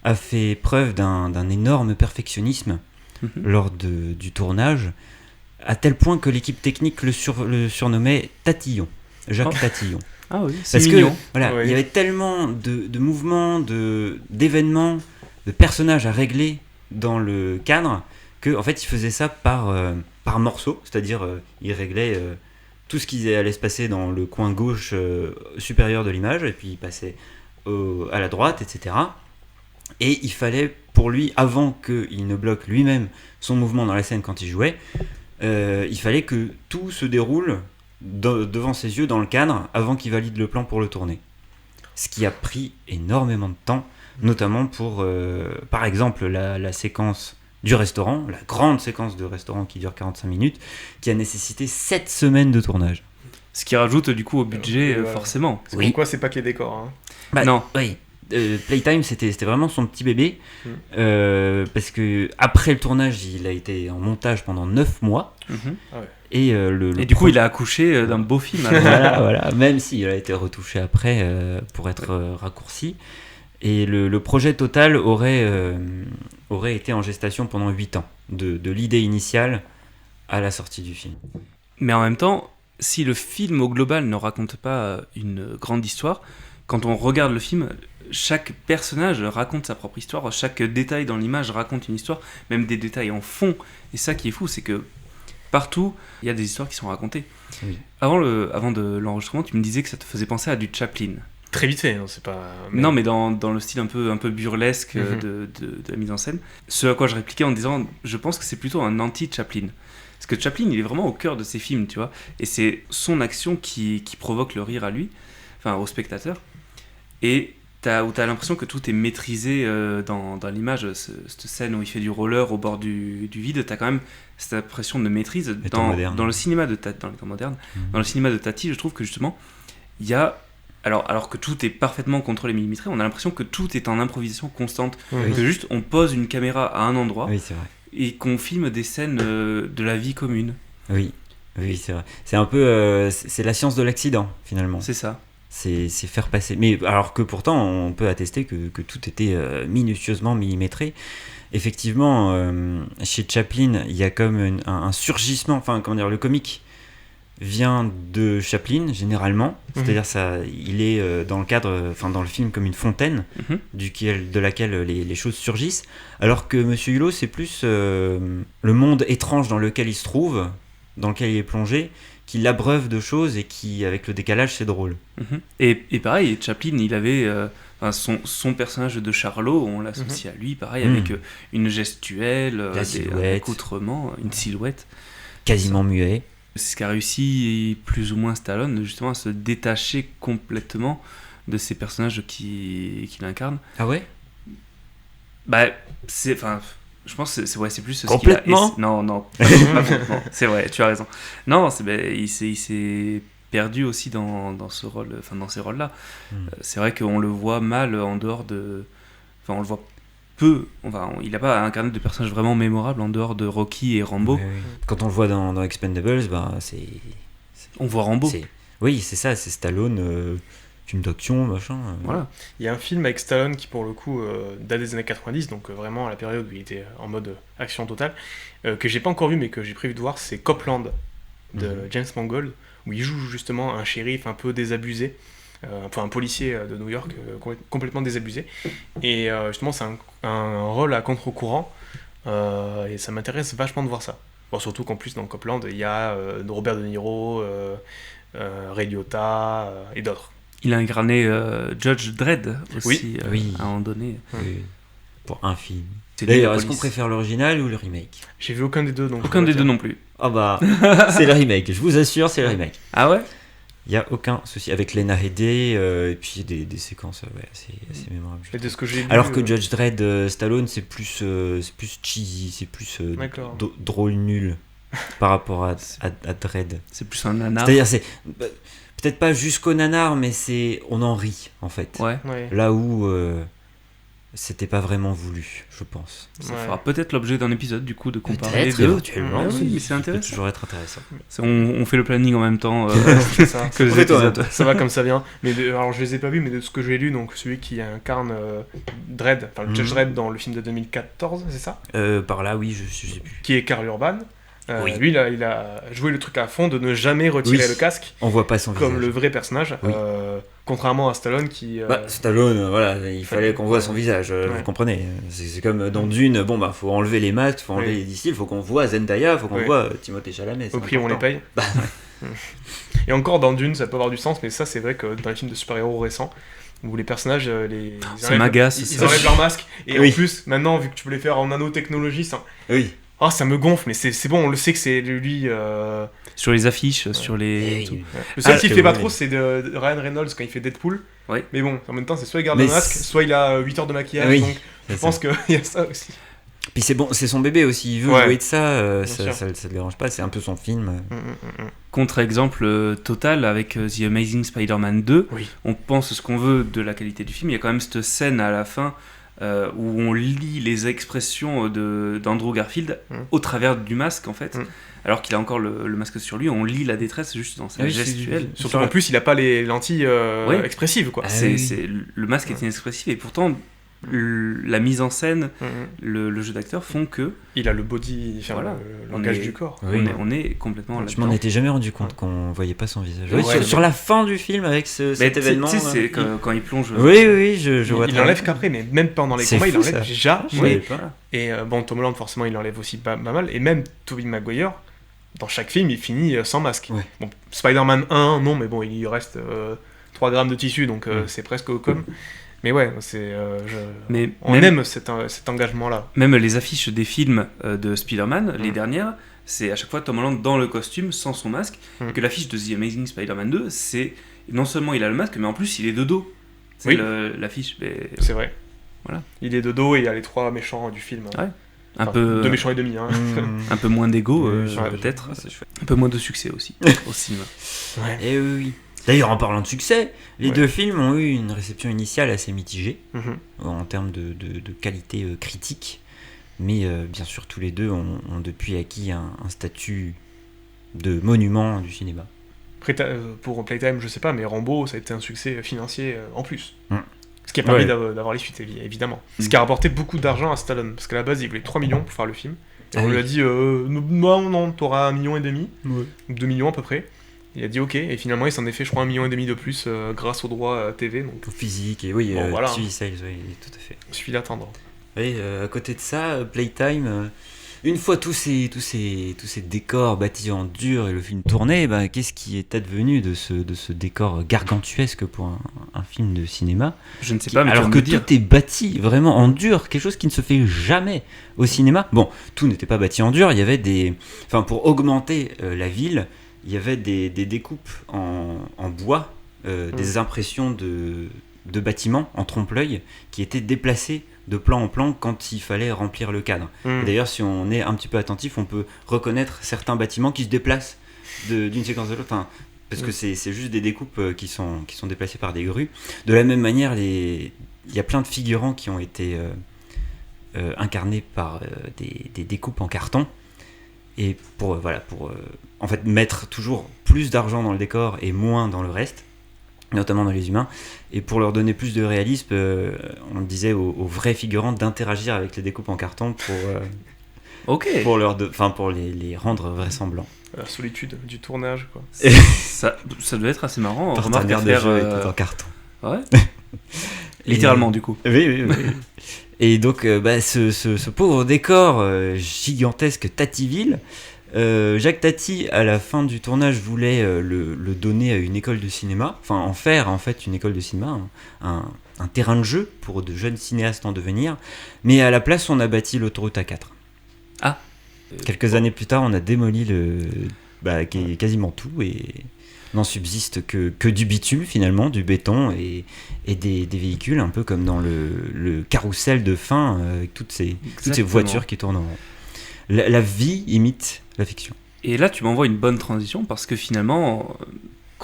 a fait preuve d'un énorme perfectionnisme lors du tournage, à tel point que l'équipe technique le surnommait Tatillon, Jacques Tatillon. Ah oui, c'est Parce mignon. que voilà, Oui. il y avait tellement de mouvements, d'événements, de personnages à régler dans le cadre que en fait il faisait ça par morceaux, c'est-à-dire il réglait tout ce qui allait se passer dans le coin gauche supérieur de l'image, et puis il passait à la droite, etc. Et il fallait pour lui, avant qu'il ne bloque lui-même son mouvement dans la scène quand il jouait, il fallait que tout se déroule devant ses yeux dans le cadre avant qu'il valide le plan pour le tourner. Ce qui a pris énormément de temps, notamment pour, par exemple, la séquence du restaurant, la grande séquence de restaurant qui dure 45 minutes, qui a nécessité 7 semaines de tournage. Ce qui rajoute du coup au budget, Voilà. forcément. C'est Oui. pourquoi c'est pas que les décors. Hein. Non. Oui. Playtime, c'était vraiment son petit bébé, parce que après le tournage, il a été en montage pendant 9 mois. Mhm. Et, Et du coup, il a accouché d'un beau film. alors. voilà, même s'il a été retouché après pour être raccourci. Et le projet total aurait été en gestation pendant 8 ans, de l'idée initiale à la sortie du film. Mais en même temps, si le film au global ne raconte pas une grande histoire, quand on regarde le film, chaque personnage raconte sa propre histoire, chaque détail dans l'image raconte une histoire, même des détails en fond. Et ça qui est fou, c'est que partout, il y a des histoires qui sont racontées. Oui. Avant de l'enregistrement, tu me disais que ça te faisait penser à du Chaplin. Très vite fait, non, c'est pas. Non, mais dans le style un peu burlesque Mhm. de la mise en scène. Ce à quoi je répliquais en disant, je pense que c'est plutôt un anti-Chaplin. Parce que Chaplin, il est vraiment au cœur de ses films, tu vois. Et c'est son action qui provoque le rire à lui, enfin au spectateur. Et où t'as l'impression que tout est maîtrisé dans l'image. Cette scène où il fait du roller au bord du vide, t'as quand même cette impression de maîtrise. Les temps modernes. Dans le cinéma dans les temps modernes, dans le cinéma de Tati, je trouve que justement, il y a... Alors que tout est parfaitement contrôlé millimétré, on a l'impression que tout est en improvisation constante. Que juste on pose une caméra à un endroit Oui, c'est vrai. et qu'on filme des scènes de la vie commune. Oui, c'est vrai. C'est un peu... c'est la science de l'accident, finalement. C'est ça. C'est faire passer. Mais alors que pourtant, on peut attester que tout était minutieusement millimétré. Effectivement, chez Chaplin, il y a comme un surgissement, enfin, comment dire, le comique vient de Chaplin, généralement. C'est-à-dire, ça, il est dans le cadre, enfin, dans le film comme une fontaine, de laquelle les choses surgissent. Alors que Monsieur Hulot, c'est plus le monde étrange dans lequel il se trouve, dans lequel il est plongé, qui l'abreuve de choses et qui, avec le décalage, c'est drôle. Et pareil, Chaplin, il avait son personnage de Charlot, on l'associe à lui, pareil, avec une gestuelle, La un silhouette. accoutrement, une silhouette. Quasiment muet. C'est ce qu'a réussi plus ou moins Stallone, justement, à se détacher complètement de ces personnages qu'il incarne. Ah ouais? Bah, je pense que c'est plus ce Complètement qu'il a... Non, pas complètement. C'est vrai, tu as raison. Non, il s'est perdu aussi dans ce rôle, enfin dans ces rôles-là. C'est vrai qu'on le voit mal en dehors de... Enfin, on le voit peu. Enfin, il n'a pas incarné de personnage vraiment mémorable en dehors de Rocky et Rambo. Oui. Quand on le voit dans Expendables, bah, On voit Rambo. Oui, c'est ça, c'est Stallone, film d'action, machin. Voilà. Il y a un film avec Stallone qui, pour le coup, date des années 90, donc vraiment à la période où il était en mode action totale, que j'ai pas encore vu mais que j'ai prévu de voir, c'est Copland de James Mangold, où il joue justement un shérif un peu désabusé, enfin un policier de New York complètement désabusé. Et justement, c'est un rôle à contre-courant, et ça m'intéresse vachement de voir ça. Bon, surtout qu'en plus, dans Copland, il y a Robert De Niro, Ray Liotta et d'autres. Il a incarné Judge Dredd aussi, Oui. à un moment donné. Oui. Pour un film. C'est D'ailleurs, lui, la est-ce qu'on police. préfère l'original ou le remake? J'ai vu aucun des deux, donc Aucun des deux non plus. Ah bah, c'est le remake, je vous assure, c'est le remake. Ah ouais? Il n'y a aucun souci. Avec Lena Headey, et puis des séquences assez mémorables. Et de ce que j'ai lu, Alors que Judge Dredd, Stallone, c'est plus cheesy, c'est plus D'accord. drôle nul par rapport à Dredd. C'est plus un nanar. C'est-à-dire, c'est peut-être pas jusqu'au nanar, mais on en rit en fait. Ouais. Ouais. Là où c'était pas vraiment voulu, je pense. Ça Ouais. fera peut-être l'objet d'un épisode du coup de comparer les Peut-être, deux. éventuellement. Oui, mais c'est Ça peut intéressant. toujours être intéressant. On fait le planning en même temps C'est ça. que les Fais-toi, épisodes. Ça va comme ça vient. Mais alors je les ai pas vus, mais de ce que j'ai lu, donc celui qui incarne Dredd, enfin le Judge Dredd dans le film de 2014, c'est ça, Par là, oui, je sais plus. qui est Karl Urban. Oui. Lui, là, il a joué le truc à fond de ne jamais retirer Oui. le casque, On voit pas son comme visage. le vrai personnage, Oui. contrairement à Stallone qui. Stallone, voilà, il fallait qu'on voit son visage, Ouais. vous comprenez. C'est comme dans Dune, bon bah faut enlever les masques, faut enlever Oui. les distils, faut qu'on voit Zendaya, faut qu'on Oui. voit Timothée Chalamet. c'est Au prix où on les important. paye. Bah, Et encore dans Dune, ça peut avoir du sens, mais ça c'est vrai que dans les films de super-héros récents, où les personnages, ils Ça enlèvent- m'agace, ils ça. enlèvent leur masque, et Oui. en plus, maintenant, vu que tu peux les faire en nanotechnologie, ça... Oui. Ah, ça me gonfle, mais c'est bon, on le sait que c'est lui... Sur les affiches, sur les. Et- tout. Le seul Ah, qui que fait pas oui. trop, c'est de Ryan Reynolds quand il fait Deadpool. Oui. Mais bon, en même temps, c'est soit il garde Mais le masque, c'est- soit il a 8 heures de maquillage, Oui, donc je c'est pense qu'il y a ça aussi. Puis c'est bon, c'est son bébé aussi, il veut Ouais. jouer de ça, Bien sûr. ça le dérange pas, c'est un peu son film. Contre-exemple total avec The Amazing Spider-Man 2. Oui. On pense ce qu'on veut de la qualité du film. Il y a quand même cette scène à la fin où on lit les expressions d'Andrew Garfield au travers du masque en fait. Alors qu'il a encore le masque sur lui, on lit la détresse juste dans sa Ah oui, gestuelle. Surtout qu'en plus, il a pas les lentilles Oui. expressives, quoi. Ah C'est, oui. le masque est inexpressif et pourtant la mise en scène, le jeu d'acteur font que Il a le body, enfin, Voilà. le langage On est- du corps. Oui. on est complètement Je là-dedans. m'en étais jamais rendu compte qu'on voyait pas son visage. Ouais, Oui, mais- sur la fin du film avec Mais cet tu sais, événement. c'est là. quand il plonge. Oui, je vois Il très enlève bien. qu'après, mais même pendant les C'est combats, il fou, enlève ça. déjà. Je Oui. savais pas. Et bon, Tom Holland, forcément, il enlève aussi pas mal. Et même Tobey Maguire, dans chaque film, il finit sans masque. Ouais. Bon, Spider-Man 1, non, mais bon, il lui reste 3 grammes de tissu, donc c'est presque comme. Mais ouais, Mais on même- aime cet engagement-là. Même les affiches des films de Spider-Man, les dernières, c'est à chaque fois Tom Holland dans le costume, sans son masque. Que l'affiche de The Amazing Spider-Man 2, c'est non seulement il a le masque, mais en plus il est de dos. C'est Oui. l'affiche. Mais C'est vrai. Voilà. Il est de dos et il y a les 3 méchants du film. Ouais. Enfin, un peu, 2 méchants et demi. Hein. un peu moins d'ego, Ouais, peut-être. Ouais, c'est chouette. Un peu moins de succès aussi au cinéma. Et oui. D'ailleurs, en parlant de succès, les Ouais. deux films ont eu une réception initiale assez mitigée Mhm. en termes de qualité critique, mais bien sûr tous les deux ont depuis acquis un statut de monument du cinéma. Après, pour Playtime, je sais pas, mais Rambo, ça a été un succès financier en plus. Mm. Ce qui a permis Ouais. d'avoir les suites, évidemment. Ce qui a rapporté beaucoup d'argent à Stallone, parce qu'à la base, il voulait 3 millions pour faire le film. Et Ah on lui oui. a dit, non, t'auras 1,5 million, ou 2 millions à peu près. Il a dit ok, et finalement, il s'en est fait, je crois, 1,5 million de plus grâce aux droits TV, donc Tout physique, et oui, Bon, voilà. TV sales, oui, tout à fait. il suffit d'attendre. Oui, à côté de ça, Playtime, une fois tous ces décors bâtis en dur et le film tourné, bah, qu'est-ce qui est advenu de ce décor gargantuesque pour un film de cinéma? Je ne sais pas, mais Alors tu que vas me dire. tout est bâti vraiment en dur, quelque chose qui ne se fait jamais au cinéma. Bon, tout n'était pas bâti en dur, il y avait enfin, pour augmenter la ville, il y avait des découpes en bois, des impressions de bâtiments en trompe-l'œil qui étaient déplacées de plan en plan quand il fallait remplir le cadre. Mm. Et d'ailleurs, si on est un petit peu attentif, on peut reconnaître certains bâtiments qui se déplacent d'une séquence à l'autre. Enfin, parce que c'est juste des découpes qui sont déplacées par des grues. De la même manière, il y a plein de figurants qui ont été incarnés par des découpes en carton. Et pour en fait mettre toujours plus d'argent dans le décor et moins dans le reste, notamment dans les humains, et pour leur donner plus de réalisme, on disait aux vrais figurants d'interagir avec les découpes en carton Ok. pour les rendre vraisemblants. La solitude du tournage, quoi. Ça doit être assez marrant. Remarque Partenaire à de faire. jeu était en carton. Ouais. Littéralement, du coup. Oui. Et donc, ce pauvre décor gigantesque Tatyville, Jacques Tati, à la fin du tournage, voulait le donner à une école de cinéma, enfin en faire en fait une école de cinéma, un terrain de jeu pour de jeunes cinéastes en devenir, mais à la place, on a bâti l'autoroute A4. Ah. Quelques années plus tard, on a démoli quasiment tout et n'en subsiste que du bitume finalement, du béton et des véhicules, un peu comme dans le carrousel de fin, avec toutes ces Exactement. voitures qui tournent en rond. La vie imite la fiction. Et là, tu m'envoies une bonne transition parce que finalement,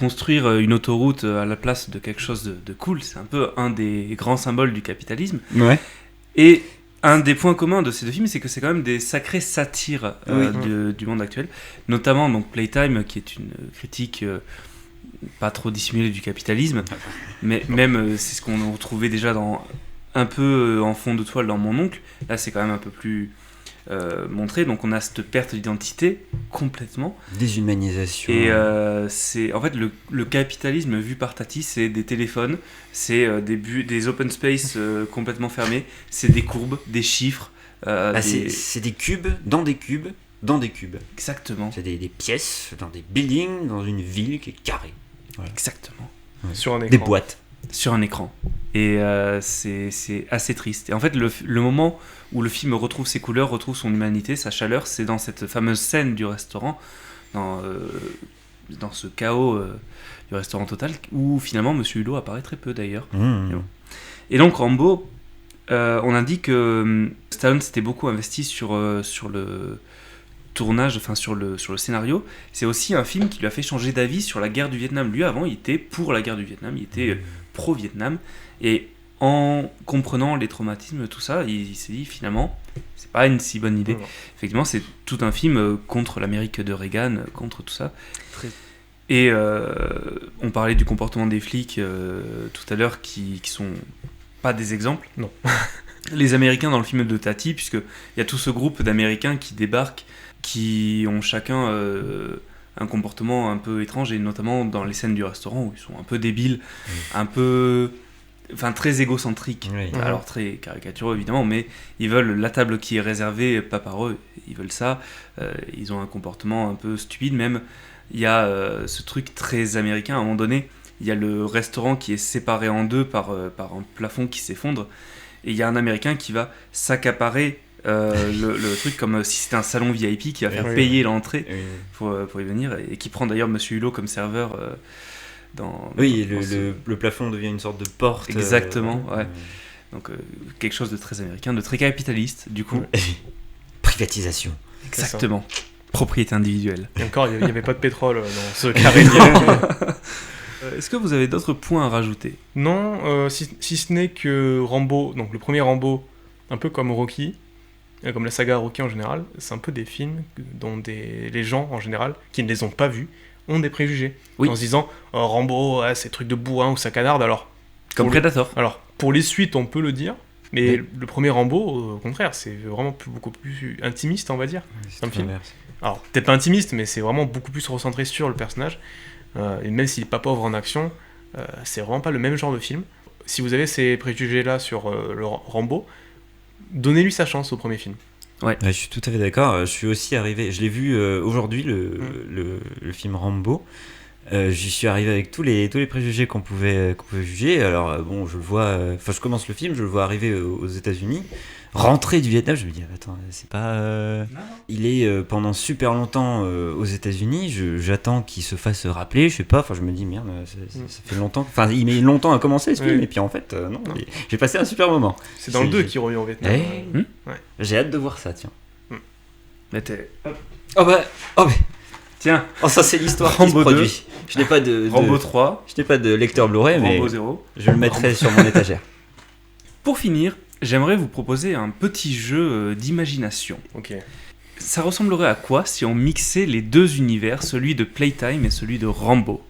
construire une autoroute à la place de quelque chose de cool, c'est un peu un des grands symboles du capitalisme. Ouais. Et un des points communs de ces deux films, c'est que c'est quand même des sacrées satires du monde actuel, notamment donc Playtime, qui est une critique pas trop dissimulée du capitalisme, mais même c'est ce qu'on retrouvait déjà un peu en fond de toile dans Mon Oncle. Là, c'est quand même un peu plus montré, donc on a cette perte d'identité complètement. Déshumanisation. Et c'est en fait le capitalisme vu par Tati, c'est des téléphones, c'est des open space complètement fermés, c'est des courbes, des chiffres. C'est des cubes dans des cubes dans des cubes. Exactement. C'est des pièces dans des buildings dans une ville qui est carrée. Voilà. Exactement. Ouais. Sur un écran. Des boîtes. Sur un écran. Et c'est assez triste. Et en fait, le moment où le film retrouve ses couleurs, retrouve son humanité, sa chaleur, c'est dans cette fameuse scène du restaurant, dans ce chaos du restaurant total, où finalement Monsieur Hulot apparaît très peu d'ailleurs. Et donc Rambo, on a dit que Stallone s'était beaucoup investi sur le tournage, enfin sur le scénario. C'est aussi un film qui lui a fait changer d'avis sur la guerre du Vietnam. Lui, avant, il était pour la guerre du Vietnam, il était pro-Vietnam, et en comprenant les traumatismes, tout ça, il s'est dit finalement, c'est pas une si bonne idée. Effectivement, c'est tout un film contre l'Amérique de Reagan, contre tout ça. Et on parlait du comportement des flics tout à l'heure, qui sont pas des exemples. Non. Les Américains dans le film de Tati, puisqu'il y a tout ce groupe d'Américains qui débarquent, qui ont chacun un comportement un peu étrange, et notamment dans les scènes du restaurant où ils sont un peu débiles, un peu... Enfin, très égocentriques, alors très caricaturaux évidemment, mais ils veulent la table qui est réservée, pas par eux, ils veulent ça, ils ont un comportement un peu stupide même. Il y a ce truc très américain, à un moment donné, il y a le restaurant qui est séparé en deux par un plafond qui s'effondre, et il y a un Américain qui va s'accaparer le truc comme si c'était un salon VIP, qui va faire payer l'entrée pour y venir, et qui prend d'ailleurs Monsieur Hulot comme serveur le plafond devient une sorte de porte. Exactement, ouais. Donc quelque chose de très américain, de très capitaliste, du coup. Privatisation. Exactement. Propriété individuelle. Et encore, il n'y avait pas de pétrole dans ce carré. Est-ce que vous avez d'autres points à rajouter ? Non, si ce n'est que Rambo, donc le premier Rambo, un peu comme Rocky, comme la saga Rocky en général, c'est un peu des films dont les gens en général, qui ne les ont pas vus, ont des préjugés. Oui. En se disant, Rambo, c'est truc de bourrin ou ça canarde, alors... Comme Predator. Alors, pour les suites, on peut le dire, mais le premier Rambo, au contraire, c'est vraiment beaucoup plus intimiste, on va dire. C'est un film. Alors, peut-être pas intimiste, mais c'est vraiment beaucoup plus recentré sur le personnage. Et même s'il n'est pas pauvre en action, c'est vraiment pas le même genre de film. Si vous avez ces préjugés-là sur le Rambo, donnez-lui sa chance au premier film. Ouais, je suis tout à fait d'accord. Je suis aussi arrivé, je l'ai vu aujourd'hui, le film Rambo. J'y suis arrivé avec tous les préjugés qu'on pouvait juger. Alors bon, je le vois, je commence le film, je le vois arriver aux États-Unis, rentrer du Vietnam. Je me dis attends, c'est pas. Il est pendant super longtemps aux États-Unis. J'attends qu'il se fasse rappeler. Je sais pas. Enfin, je me dis merde, ça fait longtemps. Enfin, il met longtemps à commencer ce film, et puis en fait, non. J'ai passé un super moment. C'est dans le 2 qu'il revient au Vietnam. J'ai hâte de voir ça, tiens. Mais t'es... Oh bah. Tiens. Oh, ça c'est l'histoire Rambo qui se produit. Je n'ai pas de Rambo 3. Je n'ai pas de lecteur Blu-ray, mais Rambo 0. Je le mettrai sur mon étagère. Pour finir, j'aimerais vous proposer un petit jeu d'imagination. Ok. Ça ressemblerait à quoi si on mixait les deux univers, celui de Playtime et celui de Rambo ?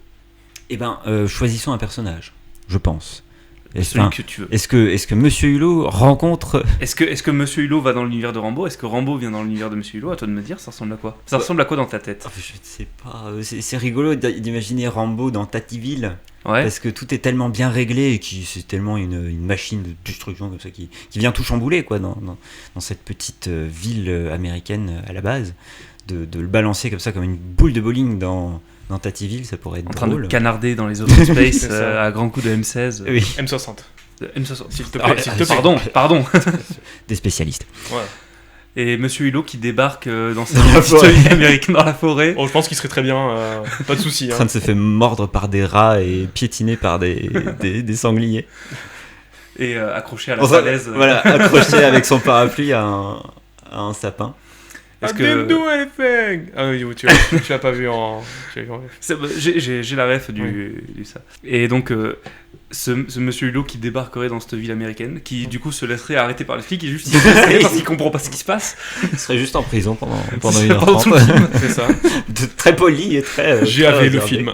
Eh ben, choisissons un personnage, je pense. Celui que tu veux. Est-ce que Monsieur Hulot rencontre... Est-ce que Monsieur Hulot va dans l'univers de Rambo ? Est-ce que Rambo vient dans l'univers de Monsieur Hulot ? À toi de me dire, ça ressemble à quoi ? Ça ressemble à quoi dans ta tête ? Je ne sais pas, c'est rigolo d'imaginer Rambo dans Tatyville, ouais. Parce que tout est tellement bien réglé, et c'est tellement une machine de destruction comme ça qui vient tout chambouler quoi, dans cette petite ville américaine à la base, de le balancer comme ça comme une boule de bowling dans Tatyville, ça pourrait être en train drôle. De canarder dans les open space à grands coups de M16. Oui. M60. M60. S'il te plaît, Pardon. Des spécialistes. Ouais. Et Monsieur Hulot qui débarque dans cette petite ville américaine dans la forêt. Oh, je pense qu'il serait très bien, pas de soucis. En train de se faire mordre par des rats et piétiner par des sangliers. Et accroché à la falaise. Voilà, accroché avec son parapluie à un sapin. Est-ce I que didn't do anything. Ah oui, tu l'as pas vu en. j'ai la ref du ça. Et donc ce monsieur Hulot qui débarquerait dans cette ville américaine, qui du coup se laisserait arrêter par les flics et juste il parce qu'il comprend pas ce qui se passe. Il serait juste en prison pendant Pendant 1h30. tout le film. C'est ça. Très poli et très. J'ai très avé le réservé. film.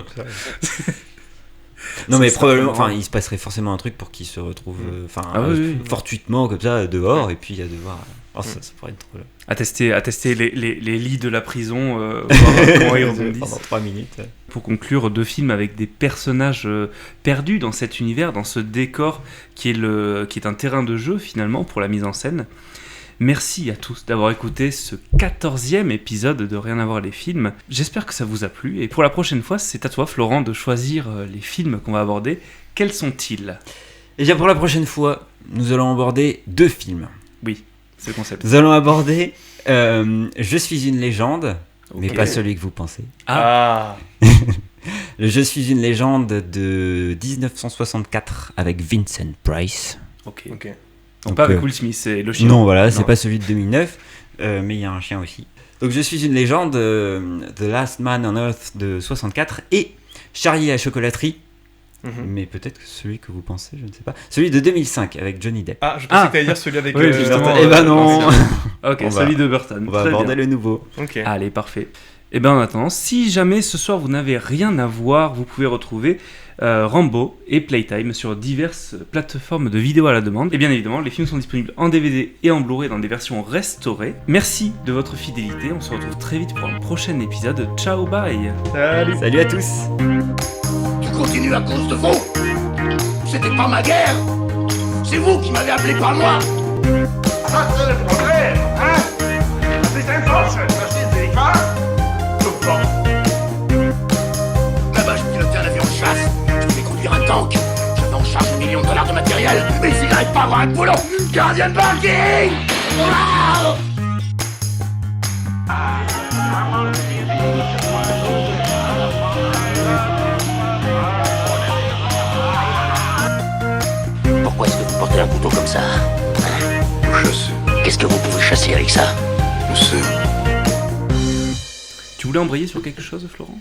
Non mais Ça, probablement, ça, il se passerait forcément un truc pour qu'il se retrouve, oui. fortuitement comme ça dehors et puis à devoir. Ça pourrait être drôle. À tester les lits de la prison, voir comment ils rebondissent. Pendant 3 minutes. Pour conclure, 2 films avec des personnages perdus dans cet univers, dans ce décor qui est un terrain de jeu finalement pour la mise en scène. Merci à tous d'avoir écouté ce 14e épisode de Rien à voir les films. J'espère que ça vous a plu. Et pour la prochaine fois, c'est à toi, Florent, de choisir les films qu'on va aborder. Quels sont-ils ? Et bien pour la prochaine fois, nous allons aborder 2 films. Oui, c'est le concept. Nous allons aborder Je suis une légende, mais Ok. pas celui que vous pensez. Ah. Le Je suis une légende de 1964 avec Vincent Price. Ok. Ok. Donc pas avec Will Smith, c'est le chien. Non, voilà, c'est Non. pas celui de 2009, mais il y a un chien aussi. Donc Je suis une légende, The Last Man on Earth de 64 et Charlie et la chocolaterie, mais peut-être que celui que vous pensez, je ne sais pas. Celui de 2005 avec Johnny Depp. Ah, je pensais que t'allais dire celui avec. Oui, justement. Eh ben non. Ok, On celui va- de Burton. On va Très aborder bien. le nouveau. Ok. Allez, parfait. Et bien en attendant, si jamais ce soir vous n'avez rien à voir, vous pouvez retrouver Rambo et Playtime sur diverses plateformes de vidéos à la demande. Et bien évidemment, les films sont disponibles en DVD et en Blu-ray dans des versions restaurées. Merci de votre fidélité, on se retrouve très vite pour un prochain épisode. Ciao, bye. Salut à tous. Tu continues à cause de vous. C'était pas ma guerre. C'est vous qui m'avez appelé par moi. Ça, c'est le problème, hein? C'est un force, c'est délicat. Là-bas, je pilotais un avion de chasse. Je pouvais conduire un tank. J'avais en charge $1 million de matériel. Mais ici, j'arrive pas à avoir un boulot. Gardien de parking. Ah. Pourquoi est-ce que vous portez un couteau comme ça? Chasser, Qu'est-ce que vous pouvez chasser avec ça? je sais. Tu voulais embrayer sur quelque chose, Florent ?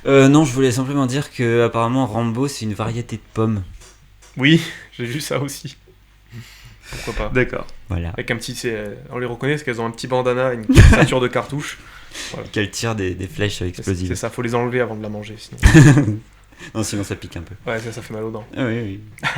Non, je voulais simplement dire que apparemment Rambo c'est une variété de pommes. Oui, j'ai vu ça aussi. Pourquoi pas. D'accord. Voilà. Avec un petit. On les reconnaît parce qu'elles ont un petit bandana, une petite ceinture de cartouche. Qu'elle tire des flèches C'est explosives. ça, faut les enlever avant de la manger. Sinon. Non, sinon ça pique un peu. Ouais, ça fait mal aux dents. Ah oui, oui.